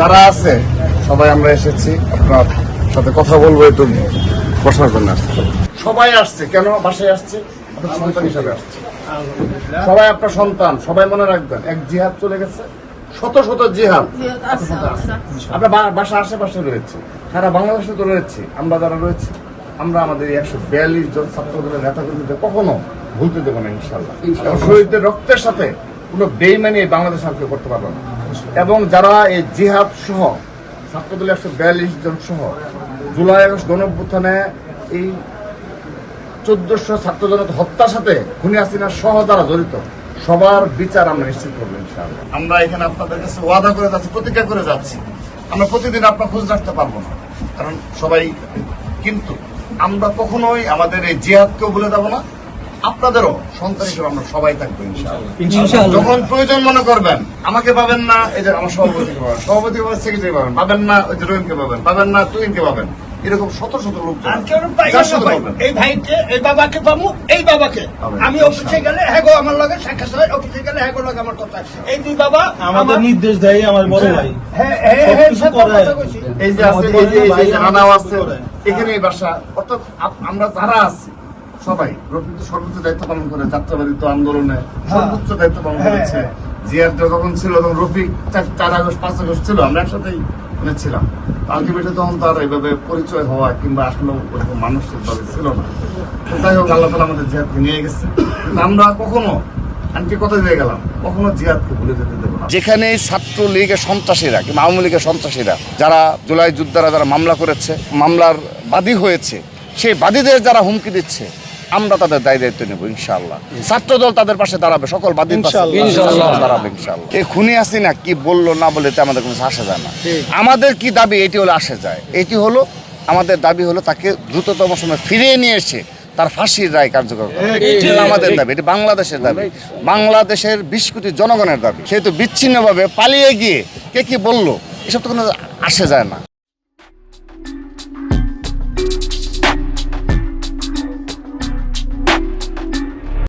যারা আছে সবাই আমরা এসেছি আপনার সাথে কথা বলবো, একটু বসার জন্য আসছে। সবাই আসছে কেন? বাসায় আসছে, আপনার সন্তান হিসাবে আসছে। সবাই আপনার সন্তান, সবাই মনে রাখবেন। এক জিহাদ চলে গেছে, শত শত জিহাদ আপনার বাসা আশেপাশে রয়েছে, সারা বাংলাদেশে তো রয়েছে। আমরা যারা রয়েছে, আমরা আমাদের 142 জন ছাত্রদলের নেতাকর্মীদের কখনো ভুলতে দেবো না ইনশাল্লাহ। শহীদদের রক্তের সাথে কোনো বেইমানি বাংলাদেশ আর কেউ করতে পারবে না। এবং যারা এই জিহাদ সহ ছাত্রদলের 142 জন সহ জুলাই আগস্ট গণঅভ্যুত্থানে এই 1400 ছাত্র জনতা হত্যার সাথে খুনি হাসিনা সহ যারা জড়িত, সবার বিচার আমরা নিশ্চিত করবো ইনশাআল্লাহ। আমরা এখানে আপনাদের কাছে ওয়াদা করে যাচ্ছি, প্রতিজ্ঞা করে যাচ্ছি, আমরা প্রতিদিন আপনার খোঁজ রাখতে পারবো না, কারণ সবাই, কিন্তু আমরা কখনোই আমাদের এই জিহাদকেও ভুলে যাবো না। আপনাদেরও সন্তান হিসেবে আমরা সবাই থাকবো ইনশাআল্লাহ। যখন প্রয়োজন মনে করবেন, আমাকে পাবেন না, এই যে আমার সভাপতিকে পাবেন, সভাপতি পাবেন, সেক্রেটারি পাবেন, পাবেন না ওই যে রহিমকে পাবেন, পাবেন না তুহিনকে পাবেন, এরকম শত শত লোক। এই ভাইকে, এই বাবাকে পাবো, এই বাবাকে আমি অফিসে গেলে হ্যাঁ আমার লগে সাক্ষাৎ হয়, অফিসে গেলে হ্যাঁ লগে আমার কথা। এই দুই বাবা আমাদের নির্দেশ দেয়, আমার বড় ভাই। এই যে আছে, এই যে রানাও আছে, এখানেই বাসা। অর্থাৎ আমরা যারা আছি সবাই, রফিক তো সর্বোচ্চ দায়িত্ব পালন করে, যাত্রাবাদী তো আন্দোলনে সর্বোচ্চ দায়িত্ব পালন করেছে। জিয়াদ যখন ছিল, তখন রফিক 4 আগস্ট 5 আগস্ট ছিল, আমরা একসাথেই ছিলাম। আলটিমেটলি তখন তো আর এইভাবে পরিচয় হওয়া কিংবা আসলে ওরকম মানসিক ভাবে ছিল না। যাই হোক, আল্লাহ তাআলা আমাদের জিহাদকে নিয়ে গেছে, কিন্তু আমরা কখনো, আন্টি কথা দিয়ে গেলাম, কখনো জিহাদকে ভুলে যেতে দেবো না। যেখানে ছাত্র লীগের সন্ত্রাসীরা কিংবা আওয়ামী লীগের সন্ত্রাসীরা, যারা জুলাই যোদ্ধারা যারা মামলা করেছে, মামলার বাদী হয়েছে, সেই বাদীদের যারা হুমকি দিচ্ছে, আমরা তাদের দায়িত্ব নেব ইনশাআল্লাহ। ছাত্রদল তাদের পাশে দাঁড়াবে, সকল বাদীর পাশে দাঁড়াবে ইনশাআল্লাহ। এই খুনি হাসিনা কি বললো না বলে আমাদের কোনো আসে যায় না। আমাদের কি দাবি, এটি হলো আসে যায়, এটি হলো আমাদের দাবি, হলো তাকে দ্রুততম সময় ফিরিয়ে নিয়ে এসে তার ফাঁসির রায় কার্যকর করা। এটি আমাদের দাবি, এটি বাংলাদেশের দাবি, বাংলাদেশের 20 কোটি জনগণের দাবি। সেহেতু বিচ্ছিন্নভাবে পালিয়ে গিয়ে কে কি বললো, এসব তো কোনো আসে যায় না।